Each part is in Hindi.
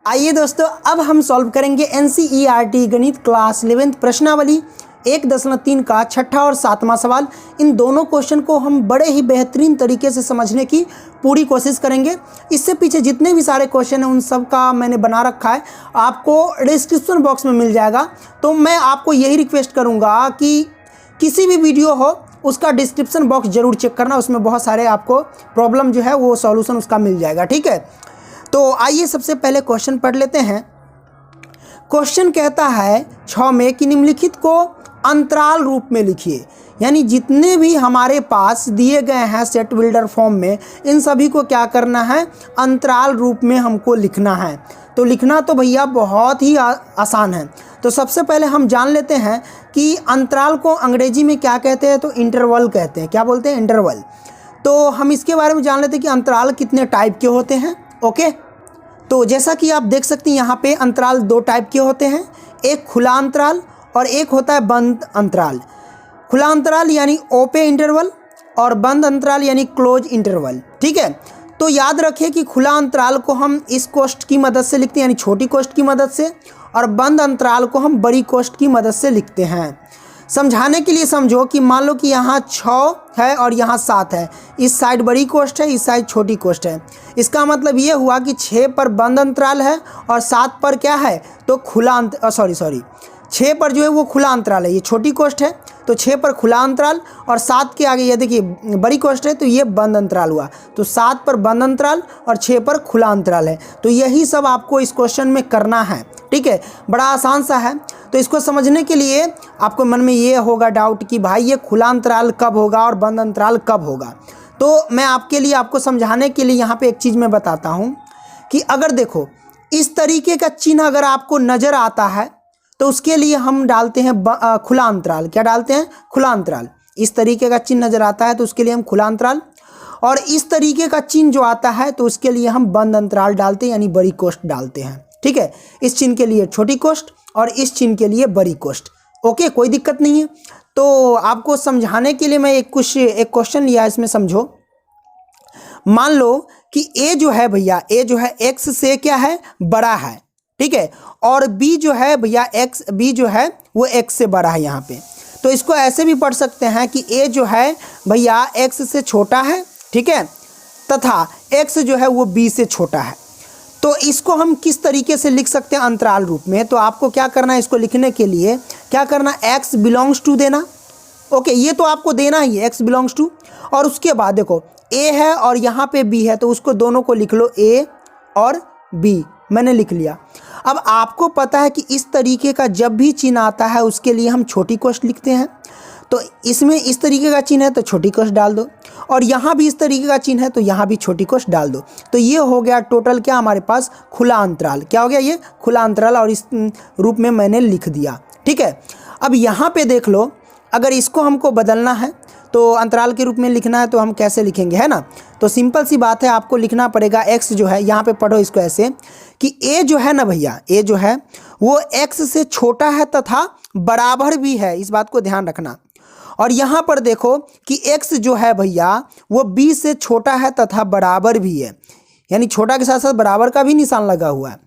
आइए दोस्तों, अब हम सॉल्व करेंगे एनसीईआरटी गणित क्लास 11th प्रश्नावली 1.3 का छठा और सातवां सवाल। इन दोनों क्वेश्चन को हम बड़े ही बेहतरीन तरीके से समझने की पूरी कोशिश करेंगे। इससे पीछे जितने भी सारे क्वेश्चन हैं उन सब का मैंने बना रखा है, आपको डिस्क्रिप्शन बॉक्स में मिल जाएगा। तो मैं आपको यही रिक्वेस्ट करूँगा कि किसी भी वीडियो हो उसका डिस्क्रिप्शन बॉक्स ज़रूर चेक करना, उसमें बहुत सारे आपको प्रॉब्लम जो है वो सॉल्यूशन उसका मिल जाएगा। ठीक है, तो आइए सबसे पहले क्वेश्चन पढ़ लेते हैं। क्वेश्चन कहता है 6 में कि निम्नलिखित को अंतराल रूप में लिखिए। यानी जितने भी हमारे पास दिए गए हैं सेट बिल्डर फॉर्म में, इन सभी को क्या करना है, अंतराल रूप में हमको लिखना है। तो लिखना तो भैया बहुत ही आसान है। तो सबसे पहले हम जान लेते हैं कि अंतराल को अंग्रेजी में क्या कहते हैं, तो इंटरवल कहते हैं। क्या बोलते हैं? इंटरवल। तो हम इसके बारे में जान लेते हैं कि अंतराल कितने टाइप के होते हैं। ओके, तो जैसा कि आप देख सकते हैं यहाँ पे अंतराल 2 टाइप के होते हैं, एक खुला अंतराल और एक होता है बंद अंतराल। खुला अंतराल यानी ओपन इंटरवल और बंद अंतराल यानी क्लोज इंटरवल। ठीक है, तो याद रखिए कि खुला अंतराल को हम इस कोष्ठ की मदद से लिखते हैं, यानी छोटी कोष्ठ की मदद से, और बंद अंतराल को हम बड़ी कोष्ठ की मदद से लिखते हैं। समझाने के लिए समझो कि मान लो कि यहाँ 6 है और यहाँ 7 है, इस साइड बड़ी कोष्ठ है, इस साइड छोटी कोष्ठ है। इसका मतलब ये हुआ कि 6 पर बंद अंतराल है और 7 पर क्या है, तो खुला 6 पर जो है वो खुला अंतराल है, ये छोटी कोष्ठ है, तो 6 पर खुला अंतराल, और 7 के आगे ये देखिए बड़ी कोष्ठ है, तो ये बंद अंतराल हुआ। तो 7 पर बंद अंतराल और 6 पर खुला अंतराल है। तो यही सब आपको इस क्वेश्चन में करना है। ठीक है, बड़ा आसान सा है। तो इसको समझने के लिए आपको मन में ये होगा डाउट कि भाई ये खुला अंतराल कब होगा और बंद अंतराल कब होगा। तो मैं आपको समझाने के लिए यहाँ पे एक चीज़ मैं बताता हूँ कि अगर देखो इस तरीके का चिन्ह अगर आपको नज़र आता है तो उसके लिए हम डालते हैं खुला अंतराल। क्या डालते हैं? खुला अंतराल। इस तरीके का चिन्ह नज़र आता है तो उसके लिए हम खुला अंतराल, और इस तरीके का चिन्ह जो आता है तो उसके लिए हम बंद अंतराल डालते हैं, यानी बड़ी कोष्ठ डालते हैं। ठीक है, इस चिन्ह के लिए छोटी कोष्ठ और इस चिन्ह के लिए बड़ी कोष्ठ। ओके, कोई दिक्कत नहीं है। तो आपको समझाने के लिए मैं एक क्वेश्चन लिया, इसमें समझो। मान लो कि ए जो है भैया, ए जो है एक्स से क्या है, बड़ा है। ठीक है, और बी जो है भैया बी जो है वो एक्स से बड़ा है यहाँ पे। तो इसको ऐसे भी पढ़ सकते हैं कि ए जो है भैया एक्स से छोटा है, ठीक है, तथा एक्स जो है वो बी से छोटा है। तो इसको हम किस तरीके से लिख सकते हैं अंतराल रूप में? तो आपको क्या करना है, इसको लिखने के लिए क्या करना, एक्स बिलोंग्स टू देना। ओके, ये तो आपको देना ही है, एक्स बिलोंग्स टू। और उसके बाद देखो ए है और यहाँ पे बी है, तो उसको दोनों को लिख लो, ए और बी। मैंने लिख लिया। अब आपको पता है कि इस तरीके का जब भी चिन्ह आता है उसके लिए हम छोटी कोष्ठ लिखते हैं। तो इसमें इस तरीके का चिन्ह है तो छोटी कोष्ठ डाल दो, और यहाँ भी इस तरीके का चिन्ह है तो यहाँ भी छोटी कोष्ठ डाल दो। तो ये हो गया टोटल क्या हमारे पास, खुला अंतराल। क्या हो गया? ये खुला अंतराल, और इस रूप में मैंने लिख दिया। ठीक है, अब यहाँ पे देख लो, अगर इसको हमको बदलना है तो अंतराल के रूप में लिखना है तो हम कैसे लिखेंगे, है ना? तो सिंपल सी बात है, आपको लिखना पड़ेगा एक्स जो है, यहाँ पे पढ़ो इसको ऐसे कि ए जो है ना भैया, ए जो है वो एक्स से छोटा है तथा बराबर भी है। इस बात को ध्यान रखना। और यहाँ पर देखो कि एक्स जो है भैया वो बी से छोटा है तथा बराबर भी है, यानी छोटा के साथ साथ बराबर का भी निशान लगा हुआ है।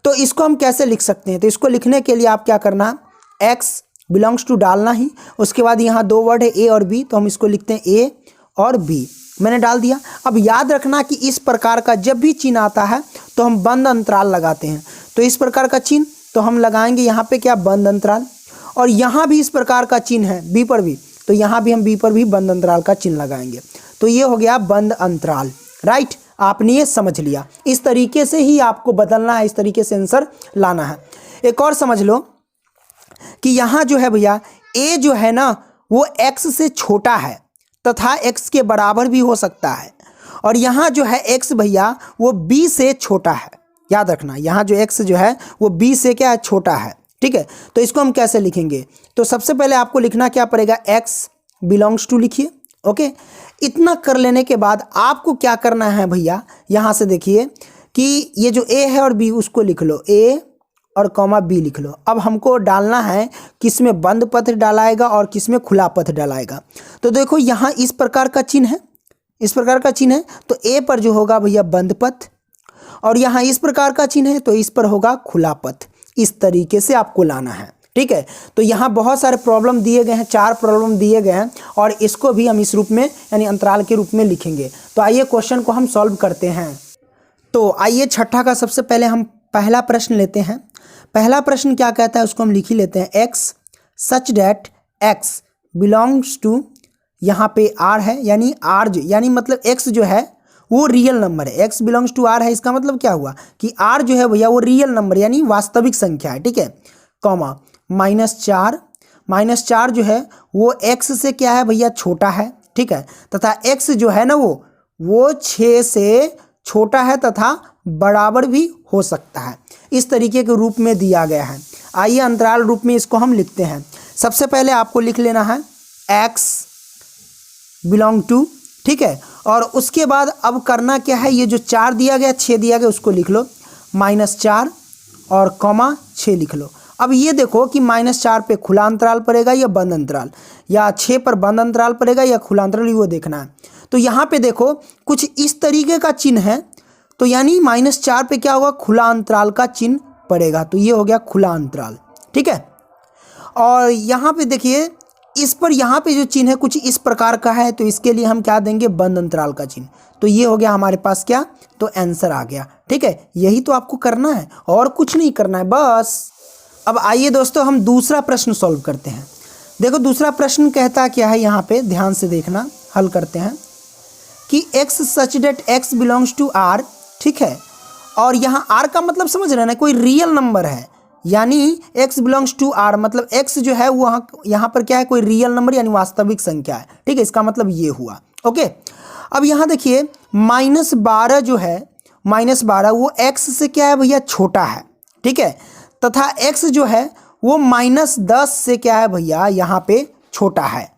तो इसको हम कैसे लिख सकते हैं? तो इसको लिखने के लिए आप क्या करना, एक्स बिलोंग्स टू डालना ही। उसके बाद यहाँ 2 वर्ड है ए और बी, तो हम इसको लिखते हैं ए और बी। मैंने डाल दिया। अब याद रखना कि इस प्रकार का जब भी चिन्ह आता है तो हम बंद अंतराल लगाते हैं। तो इस प्रकार का चिन्ह तो हम लगाएंगे यहाँ पे क्या, बंद अंतराल। और यहाँ भी इस प्रकार का चिन्ह है बी पर भी, तो यहाँ भी हम बी पर भी बंद अंतराल का चिन्ह लगाएंगे। तो ये हो गया बंद अंतराल। राइट, आपने ये समझ लिया। इस तरीके से ही आपको बदलना है, इस तरीके से आंसर लाना है। एक और समझ लो कि यहाँ जो है भैया ए जो है ना वो एक्स से छोटा है तथा एक्स के बराबर भी हो सकता है, और यहाँ जो है एक्स भैया वो बी से छोटा है। याद रखना, यहाँ जो एक्स जो है वो बी से क्या है, छोटा है। ठीक है, तो इसको हम कैसे लिखेंगे? तो सबसे पहले आपको लिखना क्या पड़ेगा, एक्स बिलोंग्स टू लिखिए। ओके, इतना कर लेने के बाद आपको क्या करना है भैया, यहाँ से देखिए कि ये जो ए है और बी उसको लिख लो, ए और कॉमा बी लिख लो। अब हमको डालना है किसमें बंद पथ डालाएगा और किसमें खुला पथ डालाएगा। तो देखो यहाँ इस प्रकार का चिन्ह है, इस प्रकार का चिन्ह है, तो ए पर जो होगा भैया बंद पथ, और यहाँ इस प्रकार का चिन्ह है तो इस पर होगा खुला पथ। इस तरीके से आपको लाना है, ठीक है। तो यहाँ बहुत सारे प्रॉब्लम दिए गए हैं, 4 प्रॉब्लम दिए गए हैं और इसको भी हम इस रूप में यानी अंतराल के रूप में लिखेंगे। तो आइए क्वेश्चन को हम सॉल्व करते हैं। तो आइए छठा का सबसे पहले हम पहला प्रश्न लेते हैं। पहला प्रश्न क्या कहता है उसको हम लिख ही लेते हैं। X such that x belongs to, यहाँ पे आर है यानी आर यानी मतलब एक्स जो है वो रियल नंबर है। एक्स बिलोंग्स टू आर है, इसका मतलब क्या हुआ कि आर जो है भैया वो रियल नंबर यानी वास्तविक संख्या है, ठीक है। कॉमा -4 जो है वो एक्स से क्या है भैया छोटा है, ठीक है, तथा एक्स जो है ना वो 6 से छोटा है तथा बराबर भी हो सकता है। इस तरीके के रूप में दिया गया है। आइए अंतराल रूप में इसको हम लिखते हैं। सबसे पहले आपको लिख लेना है एक्स बिलोंग टू, ठीक है, और उसके बाद अब करना क्या है, ये जो 4 दिया गया 6 दिया गया उसको लिख लो, -4 और कॉमा 6 लिख लो। अब ये देखो कि -4 पे खुला अंतराल पड़ेगा या बंद अंतराल, या 6 पर बंद अंतराल पड़ेगा या खुला अंतराल, वो देखना है। तो यहाँ पे देखो कुछ इस तरीके का चिन्ह है, तो यानी -4 पे क्या होगा, खुला अंतराल का चिन्ह पड़ेगा। तो ये हो गया खुला अंतराल, ठीक है। और यहाँ पे देखिए इस पर यहाँ पे जो चिन्ह है कुछ इस प्रकार का है, तो इसके लिए हम क्या देंगे, बंद अंतराल का चिन्ह। तो ये हो गया हमारे पास क्या, तो आंसर आ गया, ठीक है। यही तो आपको करना है और कुछ नहीं करना है बस। अब आइए दोस्तों हम दूसरा प्रश्न सॉल्व करते हैं। देखो दूसरा प्रश्न कहता क्या है, यहाँ पे ध्यान से देखना, हल करते हैं कि x such that x belongs to R, ठीक है, और यहाँ आर का मतलब समझ रहे हैं ना, कोई रियल नंबर है, यानी x बिलोंग्स टू आर मतलब x जो है वो यहाँ पर क्या है, कोई रियल नंबर यानी वास्तविक संख्या है, ठीक है। इसका मतलब ये हुआ, ओके। अब यहाँ देखिए -12 जो है, -12 वो x से क्या है भैया छोटा है, ठीक है, तथा x जो है वो -10 से क्या है भैया यहाँ पे छोटा है।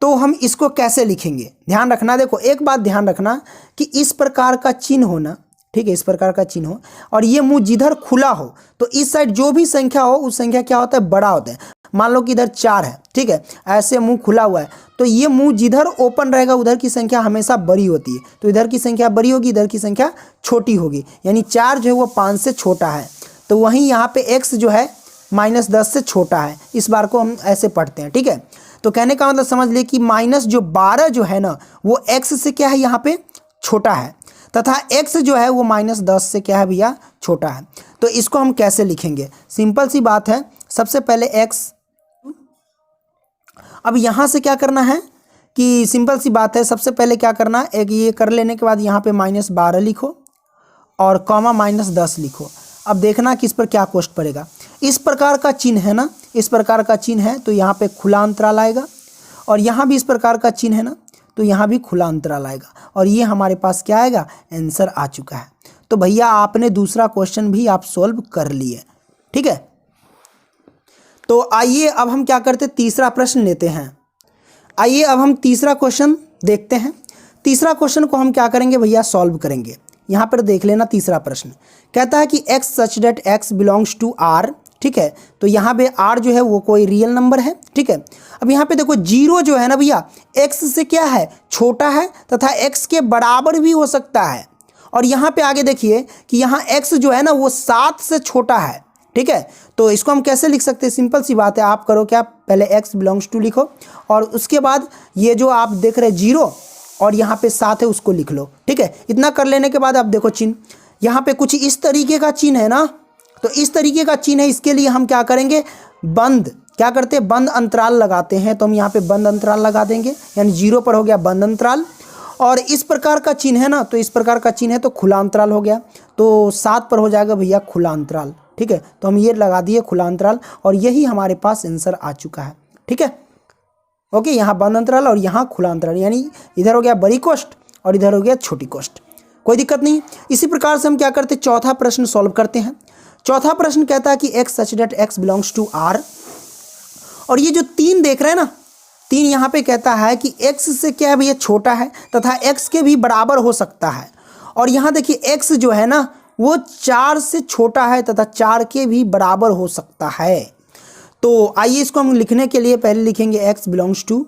तो हम इसको कैसे लिखेंगे, ध्यान रखना। देखो एक बात ध्यान रखना कि इस प्रकार का चिन्ह होना, ठीक है, इस प्रकार का चिन्ह हो और ये मुंह जिधर खुला हो तो इस साइड जो भी संख्या हो उस संख्या क्या होता है, बड़ा होता है। मान लो कि इधर 4 है, ठीक है, ऐसे मुंह खुला हुआ है, तो ये मुंह जिधर ओपन रहेगा उधर की संख्या हमेशा बड़ी होती है। तो इधर की संख्या बड़ी होगी, इधर की संख्या छोटी होगी, यानी 4 जो है वो 5 से छोटा है। तो वहीं यहाँ पे x जो है -10 से छोटा है। इस बार को हम ऐसे पढ़ते हैं, ठीक है। तो कहने का मतलब समझ ले कि -12 जो है ना वो x से क्या है यहाँ पे छोटा है, तथा x जो है वो -10 से क्या है भैया छोटा है। तो इसको हम कैसे लिखेंगे, सिंपल सी बात है। सबसे पहले x, अब यहाँ से क्या करना है कि सिंपल सी बात है, सबसे पहले क्या करना है, एक ये कर लेने के बाद यहाँ पे -12 लिखो और कॉमा -10 लिखो। अब देखना कि इस पर क्या कोष्ट पड़ेगा। इस प्रकार का चिन्ह है ना, इस प्रकार का चिन्ह है तो यहाँ पे खुला अंतराल आएगा, और यहाँ भी इस प्रकार का चिन्ह है ना तो यहाँ भी खुला अंतराल आएगा, और ये हमारे पास क्या आएगा, आंसर आ चुका है। तो भैया आपने दूसरा क्वेश्चन भी आप सोल्व कर लिए, ठीक है। तो आइए अब हम क्या करते, तीसरा प्रश्न लेते हैं। आइए अब हम तीसरा क्वेश्चन देखते हैं। तीसरा क्वेश्चन को हम क्या करेंगे भैया, सॉल्व करेंगे। यहाँ पर देख लेना तीसरा प्रश्न कहता है कि x such that x belongs to R, ठीक है। तो यहाँ पे आर जो है वो कोई रियल नंबर है, ठीक है। अब यहाँ पे देखो 0 जो है ना भैया x से क्या है, छोटा है तथा x के बराबर भी हो सकता है। और यहाँ पे आगे देखिए कि यहाँ x जो है ना वो 7 से छोटा है, ठीक है। तो इसको हम कैसे लिख सकते हैं, सिंपल सी बात है, आप करो क्या, पहले x बिलोंग्स टू लिखो और उसके बाद ये जो आप देख रहे 0 और यहाँ पे 7 है उसको लिख लो, ठीक है। इतना कर लेने के बाद अब देखो चिन्ह, यहाँ पे कुछ इस तरीके का चिन्ह है ना, तो इस तरीके का चिन्ह है, इसके लिए हम क्या करेंगे, बंद, क्या करते हैं, बंद अंतराल लगाते हैं। तो हम यहाँ पे बंद अंतराल लगा देंगे, यानी 0 पर हो गया बंद अंतराल, और इस प्रकार का चिन्ह है ना, तो इस प्रकार का चिन्ह है तो खुला अंतराल हो गया, तो 7 पर हो जाएगा भैया खुला अंतराल, ठीक है। तो हम ये लगा दिए खुला अंतराल, और यही हमारे पास आंसर आ चुका है, ठीक है। ओके, यहाँ बंद अंतराल और यहाँ खुला अंतराल, यानी इधर हो गया बड़ी कोष्ठ और इधर हो गया छोटी कोष्ठ, कोई दिक्कत नहीं। इसी प्रकार से हम क्या करते हैं, चौथा प्रश्न सॉल्व करते हैं। चौथा प्रश्न कहता है कि x such that x belongs to R, और ये जो 3 देख रहे हैं ना, 3 यहाँ पे कहता है कि x से क्या है भैया छोटा है तथा x के भी बराबर हो सकता है। और यहाँ देखिए x जो है ना वो 4 से छोटा है तथा 4 के भी बराबर हो सकता है। तो आइए इसको हम लिखने के लिए पहले लिखेंगे x बिलोंग्स टू,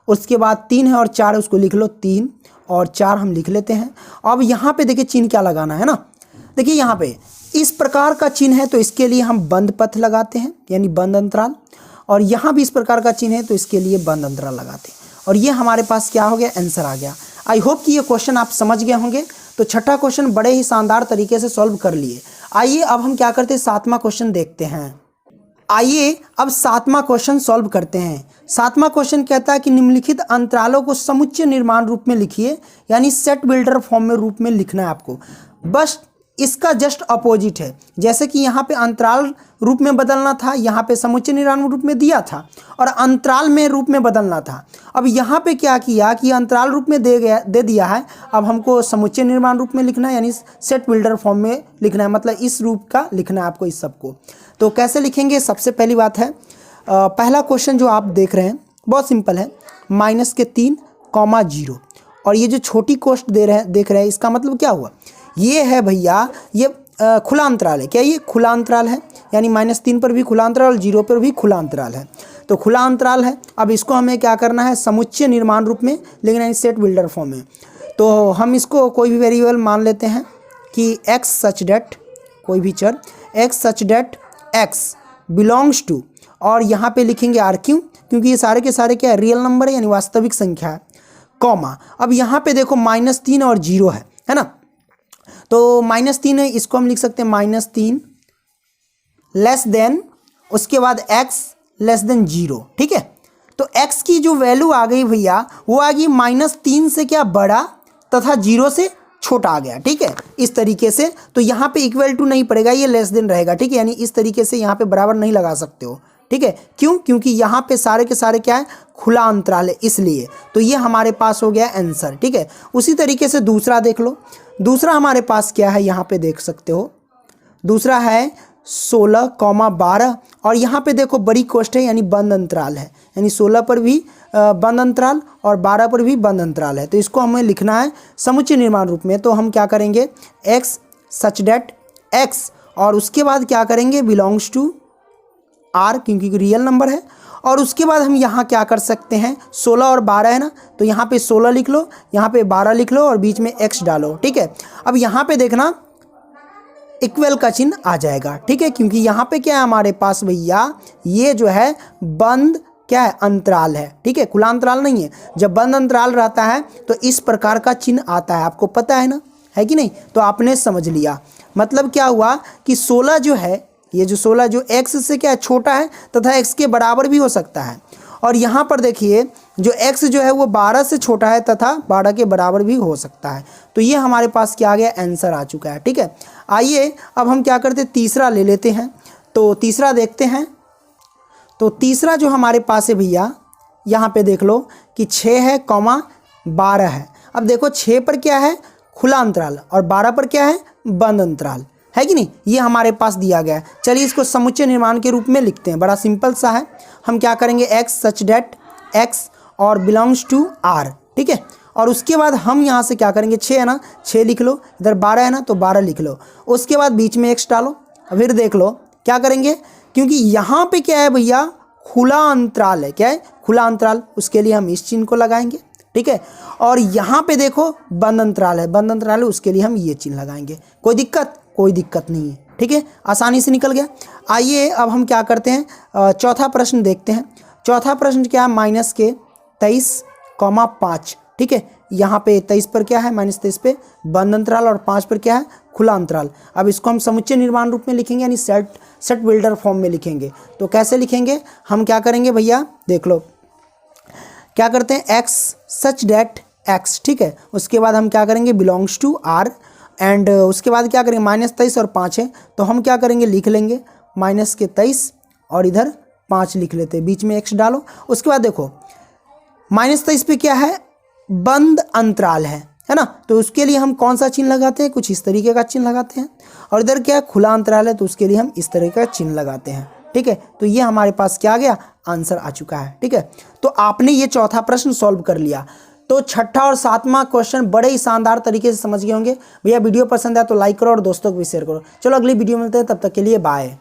उसके बाद 3 है और 4 है उसको लिख लो 3 और 4 हम लिख लेते हैं। अब यहाँ पे देखिए चिन्ह क्या लगाना है ना, देखिए यहाँ पे इस प्रकार का चिन्ह है तो इसके लिए हम बंद पथ लगाते हैं यानी बंद अंतराल, और यहाँ भी इस प्रकार का चिन्ह है तो इसके लिए बंद अंतराल लगाते हैं, और ये हमारे पास क्या हो गया, आंसर आ गया। आई होप कि ये क्वेश्चन आप समझ गए होंगे। तो छठा क्वेश्चन बड़े ही शानदार तरीके से सॉल्व कर लिए। आइए अब हम क्या करते हैं, सातवां क्वेश्चन देखते हैं। आइए अब सातवां क्वेश्चन सॉल्व करते हैं। सातवां क्वेश्चन कहता है कि निम्नलिखित अंतरालों को समुच्चय निर्माण रूप में लिखिए, यानी सेट बिल्डर फॉर्म में रूप में लिखना है आपको। बस इसका जस्ट अपोजिट है, जैसे कि यहाँ पे अंतराल रूप में बदलना था, यहाँ पे समुच्चय निर्माण रूप में दिया था, और अंतराल में रूप में बदलना था। अब यहाँ पे क्या किया कि अंतराल रूप में दे दिया है, अब हमको समुच्चय निर्माण रूप में लिखना है, यानी सेट बिल्डर फॉर्म में लिखना है, मतलब इस रूप का लिखना है आपको इस सबको। तो कैसे लिखेंगे, सबसे पहली बात है पहला क्वेश्चन जो आप देख रहे हैं बहुत सिंपल है, -3, 0, और ये जो छोटी कोष्ठ देख रहे हैं इसका मतलब क्या हुआ, ये है भैया ये खुला अंतराल है। क्या ये खुला अंतराल है, यानी -3 पर भी खुला अंतराल और 0 पर भी खुला अंतराल है, तो खुला अंतराल है। अब इसको हमें क्या करना है, समुच्चय निर्माण रूप में लिखना है, सेट बिल्डर फॉर्म में। तो हम इसको कोई भी वेरिएबल मान लेते हैं कि x सच डेट, कोई भी चर x such that x belongs to, और यहाँ पे लिखेंगे r, क्योंकि ये सारे के सारे क्या है, रियल नंबर है यानी वास्तविक संख्या है, कॉमा। अब यहाँ पे देखो -3 और 0 है ना, तो -3 है, इसको हम लिख सकते हैं -3 लेस देन, उसके बाद x लेस देन 0, ठीक है। तो x की जो वैल्यू आ गई भैया वो आ गई -3 से क्या बड़ा तथा 0 से छोटा आ गया, ठीक है, इस तरीके से। तो यहाँ पे इक्वल टू नहीं पड़ेगा, ये लेस देन रहेगा, ठीक है, यानी इस तरीके से यहाँ पे बराबर नहीं लगा सकते हो, ठीक है। क्यों, क्योंकि यहाँ पे सारे के सारे क्या है, खुला अंतराल है, इसलिए। तो ये हमारे पास हो गया आंसर, ठीक है। उसी तरीके से दूसरा देख लो, दूसरा हमारे पास क्या है, यहाँ पे देख सकते हो, दूसरा है 16, 12, और यहाँ पे देखो बड़ी कोष्ठ है यानी बंद अंतराल है, यानी 16 पर भी बंद अंतराल और 12 पर भी बंद अंतराल है। तो इसको हमें लिखना है समुच्चय निर्माण रूप में। तो हम क्या करेंगे, x सच डेट x, और उसके बाद क्या करेंगे, बिलोंग्स टू r, क्योंकि रियल नंबर है, और उसके बाद हम यहाँ क्या कर सकते हैं, 16 और 12 है ना, तो यहाँ पे 16 लिख लो, यहाँ पे 12 लिख लो, और बीच में x डालो, ठीक है। अब यहाँ पे देखना इक्वल का चिन्ह आ जाएगा, ठीक है, क्योंकि यहाँ पे क्या है हमारे पास भैया, ये जो है बंद क्या है, अंतराल है, ठीक है, खुला अंतराल नहीं है। जब बंद अंतराल रहता है तो इस प्रकार का चिन्ह आता है, आपको पता है ना, है कि नहीं। तो आपने समझ लिया, मतलब क्या हुआ कि 16 जो है, ये जो 16 जो x से क्या है, छोटा है तथा x के बराबर भी हो सकता है, और यहाँ पर देखिए जो x जो है वो 12 से छोटा है तथा 12 के बराबर भी हो सकता है। तो ये हमारे पास क्या आ गया, आंसर आ चुका है, ठीक है। आइए अब हम क्या करते हैं, तीसरा ले लेते हैं। तो तीसरा देखते हैं। तो तीसरा जो हमारे पास है भैया, यहाँ पे देख लो कि 6 है, 12 है। अब देखो 6 पर क्या है, खुला अंतराल, और 12 पर क्या है, बंद अंतराल, है कि नहीं, ये हमारे पास दिया गया है। चलिए इसको समुच्चय निर्माण के रूप में लिखते हैं, बड़ा सिंपल सा है। हम क्या करेंगे, x सच डेट x और बिलोंग्स टू r, ठीक है, और उसके बाद हम यहाँ से क्या करेंगे, 6 है ना, 6 लिख लो, इधर 12 है ना तो 12 लिख लो, उसके बाद बीच में x डालो। फिर देख लो क्या करेंगे, क्योंकि यहाँ पे क्या है भैया, खुला अंतराल है, क्या है, खुला अंतराल, उसके लिए हम इस चिन्ह को लगाएंगे, ठीक है। और यहाँ पे देखो बंद अंतराल है, बंद अंतराल है, उसके लिए हम ये चिन्ह लगाएंगे। कोई दिक्कत नहीं है, ठीक है, आसानी से निकल गया। आइए अब हम क्या करते हैं, चौथा प्रश्न देखते हैं। चौथा प्रश्न क्या है, -23, 5, ठीक है। यहाँ पे 23 पर क्या है, -23 पे बंद अंतराल, और 5 पर क्या है, खुला अंतराल। अब इसको हम समुच्चय निर्माण रूप में लिखेंगे, यानी सेट बिल्डर फॉर्म में लिखेंगे। तो कैसे लिखेंगे, हम क्या करेंगे भैया, देख लो क्या करते हैं, x सच डेट x, ठीक है। उसके बाद हम क्या करेंगे, बिलोंग्स टू r, एंड उसके बाद क्या करेंगे, -23 और 5 है, तो हम क्या करेंगे, लिख लेंगे -23 और इधर 5 लिख लेते हैं, बीच में x डालो। उसके बाद देखो -23 पे क्या है, बंद अंतराल है ना, तो उसके लिए हम कौन सा चिन्ह लगाते हैं, कुछ इस तरीके का चिन्ह लगाते हैं, और इधर क्या है, खुला अंतराल है, तो उसके लिए हम इस तरह का चिन्ह लगाते हैं, ठीक है। तो ये हमारे पास क्या आ गया, आंसर आ चुका है, ठीक है। तो आपने ये चौथा प्रश्न सॉल्व कर लिया। तो छठा और सातवां क्वेश्चन बड़े ही शानदार तरीके से समझ गए होंगे। भैया वीडियो पसंद है तो लाइक करो और दोस्तों को भी शेयर करो। चलो अगली वीडियो में मिलते हैं, तब तक के लिए बाय।